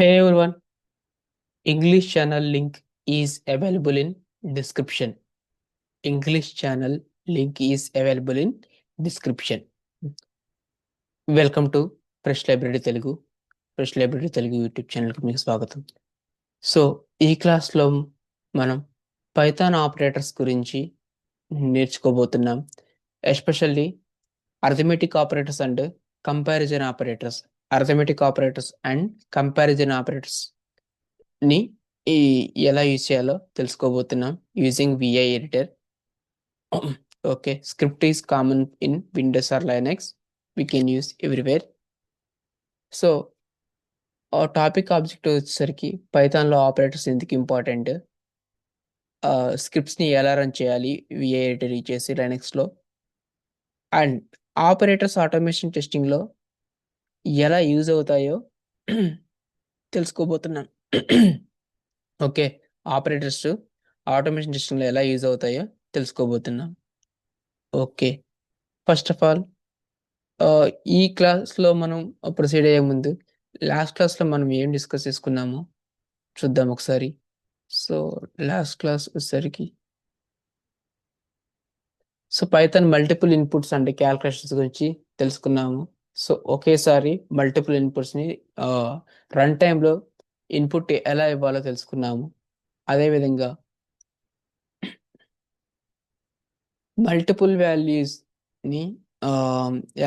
Hey everyone, English channel link is available in description. English channel link is available in description. Welcome to fresh library Telugu. Fresh library Telugu YouTube ఛానల్కి మీకు స్వాగతం. So ఈ క్లాస్లో మనం Python operators గురించి నేర్చుకోబోతున్నాం. Especially arithmetic operators and comparison operators. Arithmetic operators and comparison operators ని ఈ ఎలా యూజ్ చేయాలో తెలుసుకోబోతున్నాం using VI editor. Okay, script is common in Windows or Linux. We can use everywhere. So topic object వచ్చేసరికి పైథాన్లో operators ఎందుకు important, స్క్రిప్ట్స్ని ఎలా run చేయాలి విఐ ఎడిటర్ యూజ్ చేసి లైనక్స్లో, అండ్ ఆపరేటర్స్ ఆటోమేషన్ టెస్టింగ్లో ఎలా యూజ్ అవుతాయో తెలుసుకోబోతున్నాం. ఓకే, ఆపరేటర్స్ ఆటోమేషన్ టెస్టింగ్లో ఎలా యూజ్ అవుతాయో తెలుసుకోబోతున్నాం. ఓకే, ఫస్ట్ ఆఫ్ ఆల్ ఈ క్లాస్లో మనం ప్రొసీడ్ అయ్యే ముందు లాస్ట్ క్లాస్లో మనం ఏం డిస్కస్ చేసుకున్నామో చూద్దాం ఒకసారి. సో లాస్ట్ క్లాస్ వచ్చేసరికి పైథాన్ మల్టిపుల్ ఇన్పుట్స్ అంటే క్యాల్కులేషన్స్ గురించి తెలుసుకున్నాము. సో ఒకేసారి మల్టిపుల్ ఇన్పుట్స్ని రన్ టైంలో ఇన్పుట్ ఎలా ఇవ్వాలో తెలుసుకున్నాము. అదేవిధంగా మల్టిపుల్ వాల్యూస్ని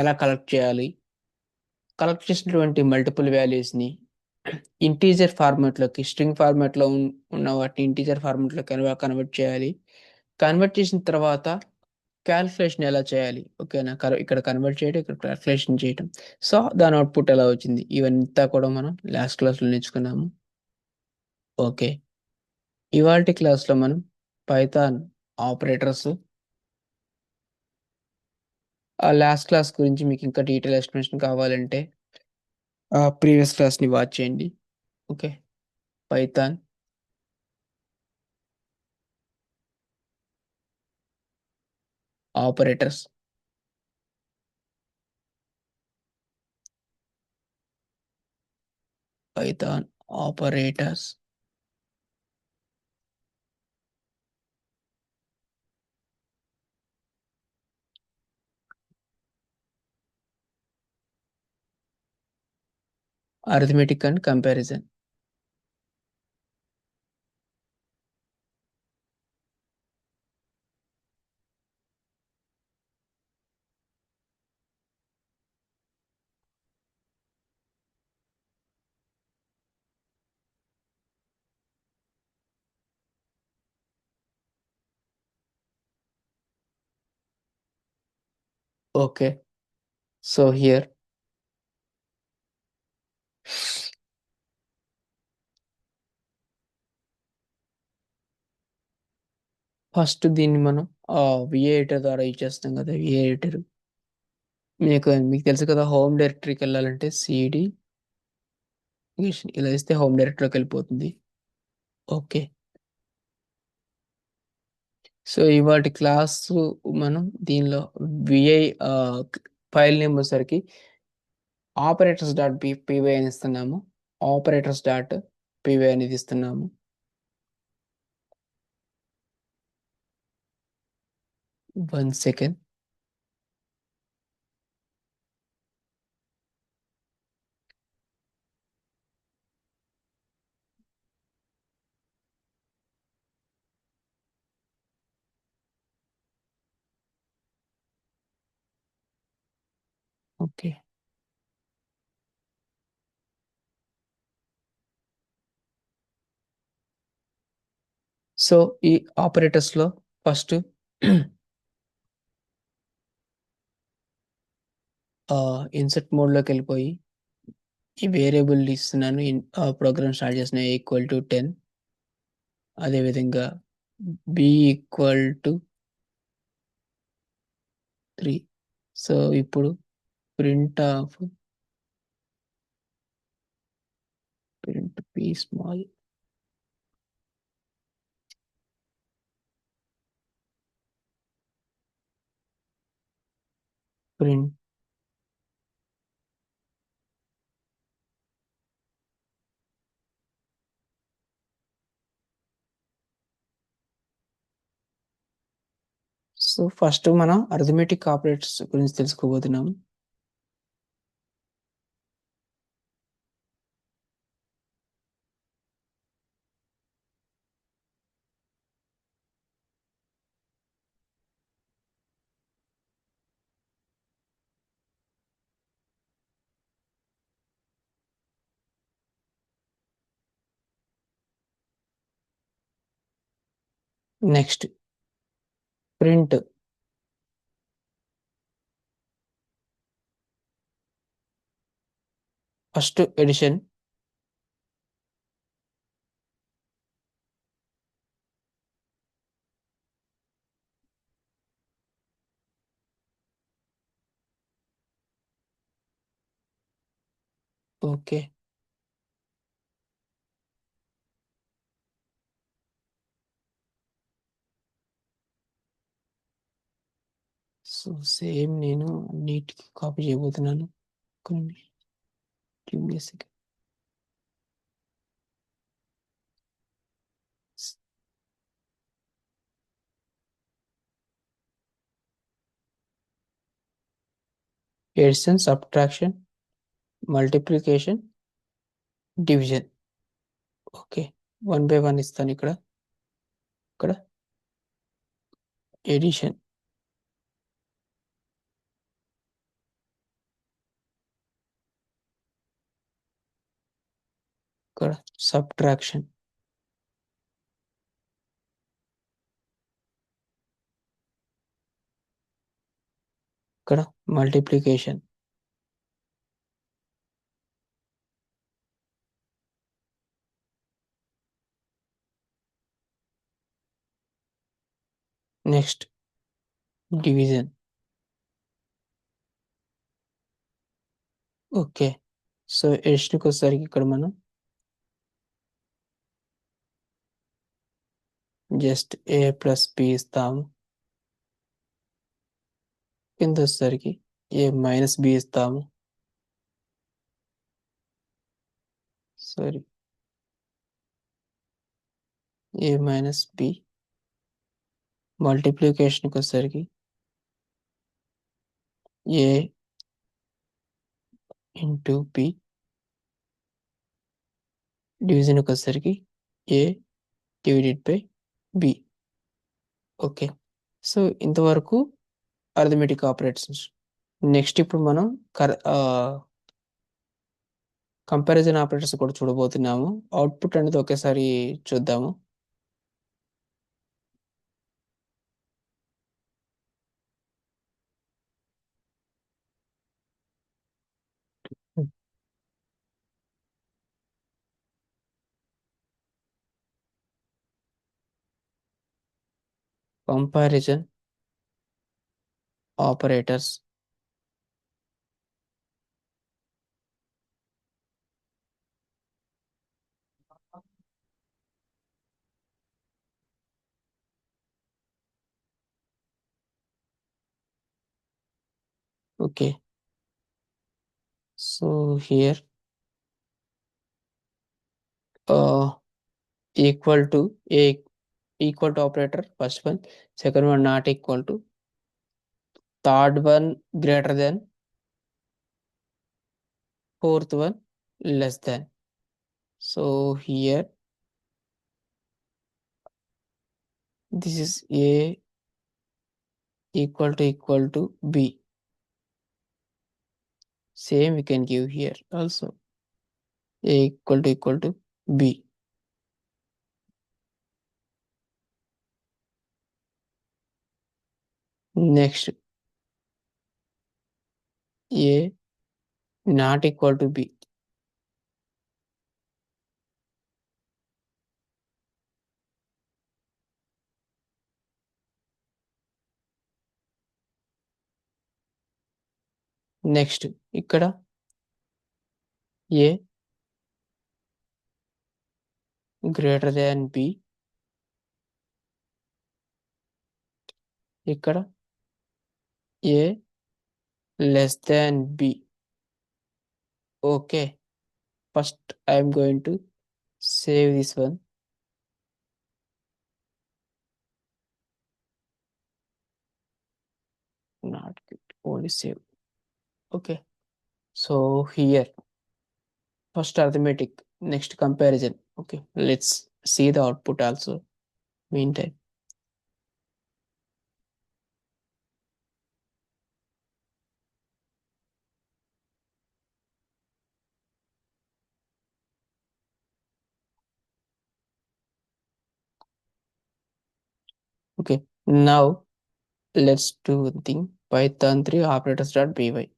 ఎలా కలెక్ట్ చేయాలి, కలెక్ట్ చేసినటువంటి మల్టిపుల్ వాల్యూస్ని ఇంటీజర్ ఫార్మాట్లోకి, స్ట్రింగ్ ఫార్మాట్లో ఉన్న వాటిని ఇంటీజర్ ఫార్మాట్లో కన్వర్ట్ చేయాలి. కన్వర్ట్ చేసిన తర్వాత క్యాల్కులేషన్ ఎలా చేయాలి, ఓకేనా, ఇక్కడ కన్వర్ట్ చేయడం, ఇక్కడ క్యాల్కులేషన్ చేయడం. సో దాని అవుట్పుట్ ఎలా వచ్చింది, ఇవంతా కూడా మనం లాస్ట్ క్లాస్లో నేర్చుకున్నాము. ఓకే, ఇవాల్టి క్లాస్లో మనం పైథాన్ ఆపరేటర్స్ ఆ లాస్ట్ క్లాస్ గురించి మీకు ఇంకా డీటెయిల్ ఎక్స్ప్లెనేషన్ కావాలంటే ప్రీవియస్ క్లాస్ని వాచ్ చేయండి. Okay, Python operators. Python operators arithmetic and comparison. Okay, so here first దీన్ని మనం విఏ ఎడిటర్ ద్వారా యూజ్ చేస్తాం కదా. విఏ ఎడిటర్ మీకు తెలుసు కదా, హోమ్ డైరెక్టరీకి వెళ్ళాలంటే సిడి ఇలా ఇస్తే హోమ్ డైరెక్టరీలోకి వెళ్ళిపోతుంది. ఓకే, సో ఇవాటి క్లాస్ మనం దీనిలో విఐ ఫైల్ నేమ్ వచ్చేసరికి ఆపరేటర్స్ డాట్ పీవై అని ఇస్తున్నాము. ఆపరేటర్స్ డాట్ పీవై అనేది ఇస్తున్నాము. One second. ఓకే, సో ఈ ఆపరేటర్స్లో ఫస్ట్ ఇన్సర్ట్ మోడ్లోకి వెళ్ళిపోయి ఈ వేరియబుల్ ఇస్తున్నాను. ప్రోగ్రామ్ స్టార్ట్ చేసిన ఈక్వల్ టు 10, అదేవిధంగా బి ఈక్వల్ టు 3. సో ఇప్పుడు print of print P small print so first మనం అర్థమెటిక్ ఆపరేటర్స్ గురించి తెలుసుకోబోతున్నాం. Next print, first edition, okay. So same నేను అన్నిటికీ కాపీ చేయబోతున్నాను. కొన్ని give me a second. Addition, subtraction, multiplication, division. Okay, 1 by 1 ఇస్తాను. ఇక్కడ ఎడిషన్, ఇక్కడ సబ్ట్రాక్షన్, ఇక్కడ multiplication, next division. Okay, so ఎడిషన్కి వచ్చేసరికి ఇక్కడ మనం జస్ట్ ఏ ప్లస్ బి ఇస్తాము. కింద వచ్చేసరికి ఏ మైనస్ బి ఇస్తాము. Sorry, A minus B. మల్టిప్లికేషన్కి వచ్చేసరికి ఏ ఇంటూ బి. డివిజన్కి వచ్చేసరికి A divided by B. Okay, so ఇంతవరకు అర్థమెటిక్ ఆపరేటర్స్. నెక్స్ట్ ఇప్పుడు మనం కంపారిజన్ ఆపరేటర్స్ కూడా చూడబోతున్నాము. అవుట్పుట్ అనేది ఒకేసారి చూద్దాము. Comparison operators. Okay, so here equal to A equal to operator, first one. Second one not equal to. Third one greater than. Fourth one less than. So here this is a equal to b. Same we can give here also, a equal to b. Next, a not equal to b. Next ఇక్కడ a greater than b. ఇక్కడ a less than b. Okay, first I'm going to save this one. memory save. Okay, so here first arithmetic, next comparison. Okay, let's see the output also meantime. Okay, now let's do one thing. Python 3 operators.py.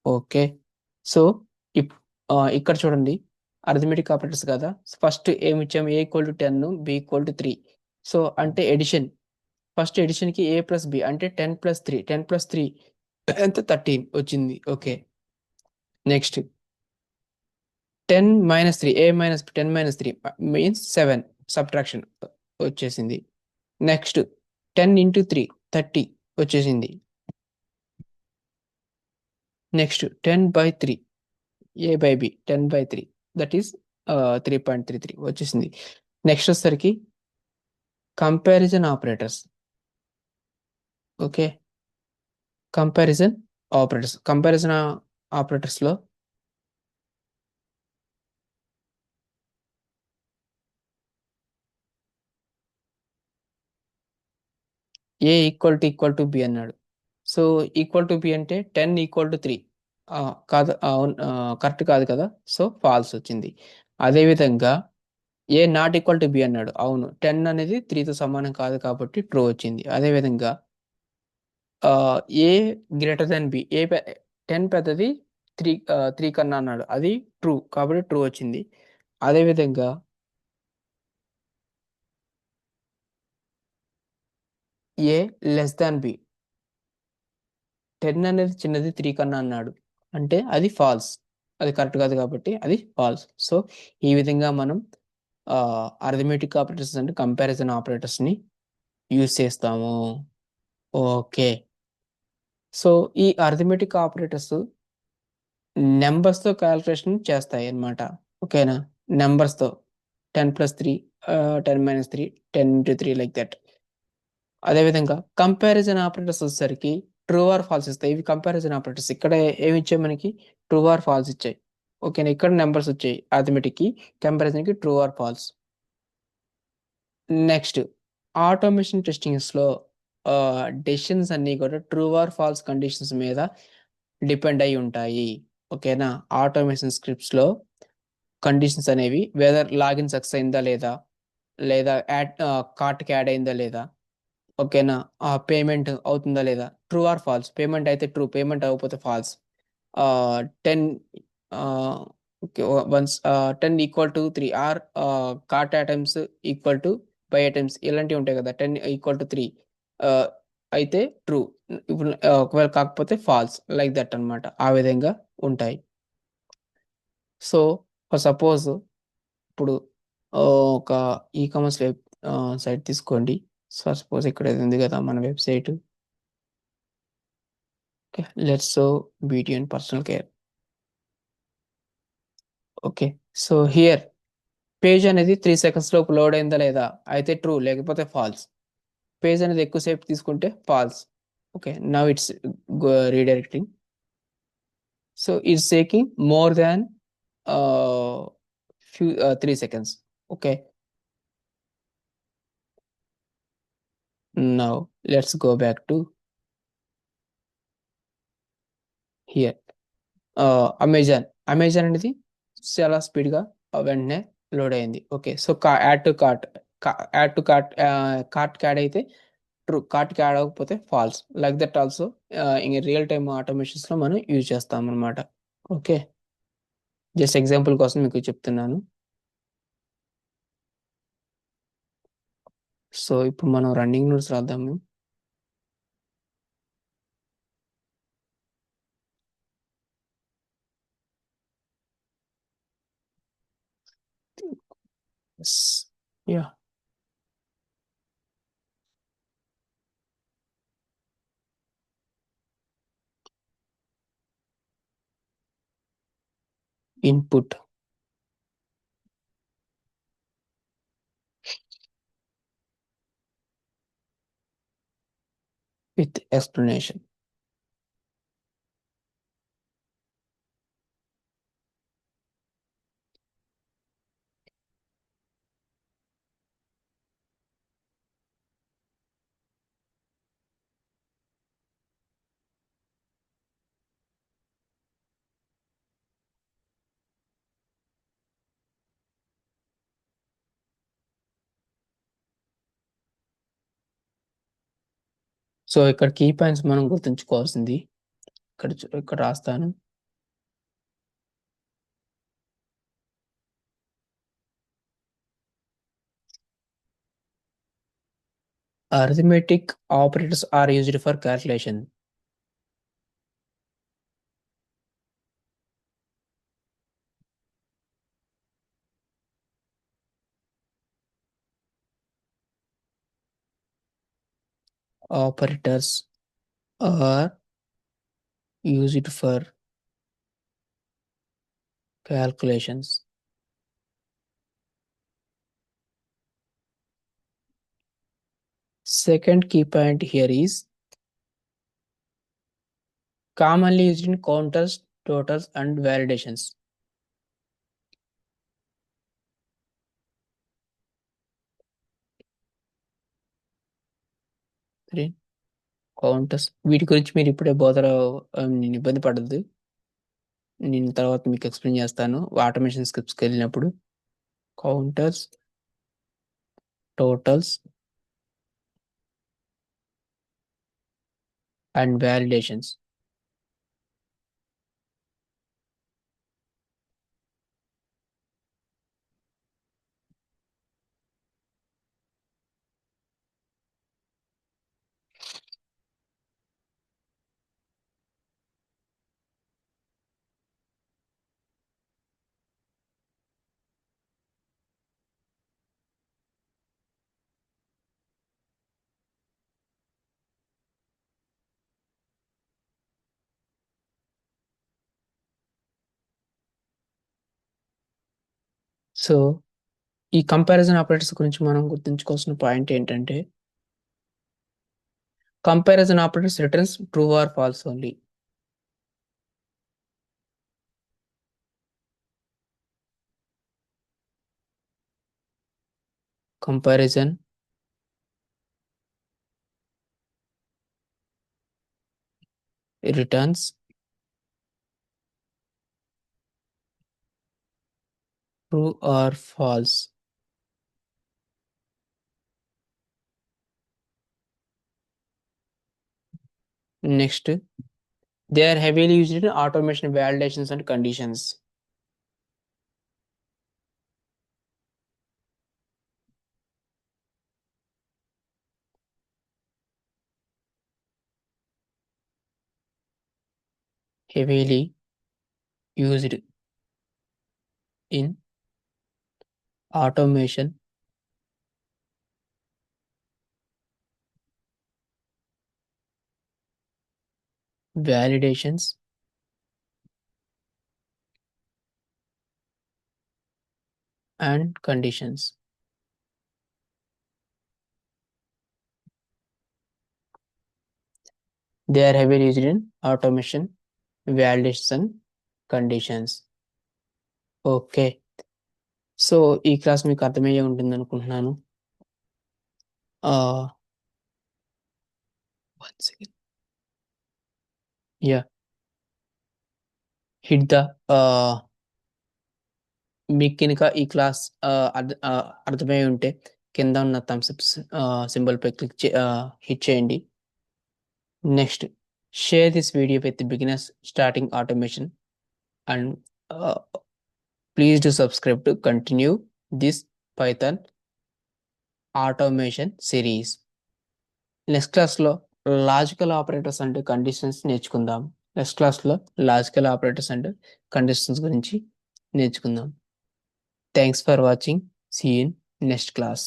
Okay. So, ఇప్ ఇక్కడ చూడండి arithmetic operators కదా! First ఏమిచ్చాము? A = 10, B = 3. So, అంటే addition. First ఎడిషన్‌కి A + B అంటే 10 + 3. 10 + 3 ఎంత? 13 వచ్చింది. Okay. Next 10 - 3 A - 10 - 3 means 7 subtraction వచ్చేసింది. నెక్స్ట్ 10 × 3 30 వచ్చేసింది. నెక్స్ట్ 10/3 A/B 10/3 దట్ ఈస్ 3.33 వచ్చేసింది. నెక్స్ట్ వచ్చేసరికి కంపారిజన్ ఆపరేటర్స్. ఓకే. కంపారిజన్ ఆపరేటర్స్‌లో A = B అన్నాడు. సో, B అంటే 10 = 3 కాదు. అవును. కరెక్ట్ కాదు కదా! సో, ఫాల్స్ వచ్చింది. అదేవిధంగా A ≠ B అన్నాడు. అవును. 10 అనేది 3తో సమానం కాదు కాబట్టి ట్రూ వచ్చింది. అదేవిధంగా A B. 10 పెద్దది 3 కన్నా అన్నాడు. అది ట్రూ కాబట్టి ట్రూ వచ్చింది. అదేవిధంగా A B. 10 అనేది చిన్నది 3 కన్నా అన్నాడు. అంటే అది ఫాల్స్. అది కరెక్ట్ కాదు కాబట్టి అది ఫాల్స్. సో, ఈ విధంగా మనం అరిథమెటిక్ ఆపరేటర్స్ అండ్ కంపారిజన్ ఆపరేటర్స్‌ని యూజ్ చేస్తాము. ఓకే. సో, ఈ అరిథమెటిక్ ఆపరేటర్స్ నంబర్స్‌తో కాలిక్యులేషన్ చేస్తాయన్నమాట. ఓకేనా? నంబర్స్‌తో 10 + 3 10 - 3 10 × 3 లైక్ థట్. అదేవిధంగా కంపారిజన్ ఆపరేటర్స్ వచ్చేసరికి ట్రూ ఆర్ ఫాల్స్ ఇస్తాయి. ఇవి కంపారిజన్ ఆపరేటర్స్. ఇక్కడ ఏమిచ్చాయి మనకి? ట్రూ ఆర్ ఫాల్స్ ఇచ్చాయి. ఓకేనా? ఇక్కడ నంబర్స్ వచ్చాయి. అరిథమెటిక్‌కి, కంపారిజన్‌కి true or false. Next automation టెస్టింగ్స్‌లో డెసిషన్స్ అన్నీ కూడా ట్రూ ఆర్ ఫాల్స్ కండిషన్స్ మీద డిపెండ్ అయ్యి ఉంటాయి. ఓకేనా? ఆటోమేషన్ స్క్రిప్ట్స్‌లో కండిషన్స్ అనేవి వెదర్ లాగిన్ సక్సెస్ అయిందా లేదా? లేదా కార్ట్‌కి యాడ్ అయిందా లేదా? ఓకేనా? పేమెంట్ అవుతుందా లేదా? True or false. పేమెంట్ అయితే ట్రూ. పేమెంట్ అవ్వకపోతే false. 10 ah, okay. Once 10 = 3 or cart items equal to buy items ఇలాంటివి ఉంటాయి కదా! 10 = 3 ఆహ్, అయితే ట్రూ. ఇప్పుడు ఒకవేళ కాకపోతే ఫాల్స్. లైక్ థట్ అన్నమాట. ఆ విధంగా ఉంటాయి. సో, ఫర్ సపోజ్ ఇప్పుడు ఒక ఈ కామర్స్ సైట్ తీసుకోండి. సపోజ్ ఇక్కడ ఇది ఉంది కదా! మన website. Okay. Let's beauty and personal care. Okay. So, here page అనేది 3 సెకండ్స్ లోపు లోడ్ అయిందా లేదా? అయితే ట్రూ లేకపోతే ఫాల్స్. పేజ్ అనేది ఎక్కువ సేపు తీసుకుంటే false. Okay. Now it's redirecting. So, it's taking more than ah, 3 seconds. Okay. Now let's go back to here. Amazon. Amazon అనేది చాలా స్పీడ్‌గా వెంటనే లోడ్ అయింది. Okay. So, add to cart. Add to cart కార్ట్‌కి యాడ్ అయితే true. కార్ట్‌కి add అవ్వకపోతే false. Like that also ఇంగ రియల్ టైమ్ ఆటోమేషన్స్‌లో మనం యూజ్ చేస్తామనమాట. ఓకే. జస్ట్ ఎగ్జాంపుల్ కోసం మీకు చెప్తున్నాను. సో, ఇప్పుడు మనం running notes రాద్దాము. Yes. Yeah! Input. with explanation. So ఇక్కడ కీ పాయింట్స్ మనం గుర్తుంచుకోవాల్సింది ఇక్కడ రాస్తాను. Arithmetic operators are used for calculation. Operators are used for calculations. Second key point here is commonly used in counters, totals, and validations. Counters వీటి గురించి మీరు ఇప్పుడే నేను ఇబ్బంది పడద్దు. నేను తర్వాత మీకు ఎక్స్ప్లెయిన్ చేస్తాను ఆటోమేషన్ స్క్రిప్ట్స్కి వెళ్ళినప్పుడు. Counters, totals and validations. So ఈ కంపారిజన్ ఆపరేటర్స్ గురించి మనం గుర్తుంచుకోవాల్సిన పాయింట్ ఏంటంటే comparison operators returns true or false only. Comparison returns true or false. Next, they are heavily used in automation validations and conditions. Heavily used in automation validations and conditions. They are heavily used in automation validation conditions. Okay, so ఈ class మీకు అర్థమయ్యే ఉంటుంది అనుకుంటున్నాను. One second. Yeah, hit the మీకు కనుక ఈ class అర్థమై ఉంటే కింద ఉన్న థమ్స్అప్ సింబల్ పై హిట్ చేయండి. Next, share this video with beginners starting automation and please do subscribe to continue this Python automation series. Next క్లాస్లో లాజికల్ ఆపరేటర్స్ అండ్ కండిషన్స్ నేర్చుకుందాం. నెక్స్ట్ క్లాస్లో లాజికల్ ఆపరేటర్స్ అండ్ కండిషన్స్ గురించి నేర్చుకుందాం. Thanks for watching. See you in next class.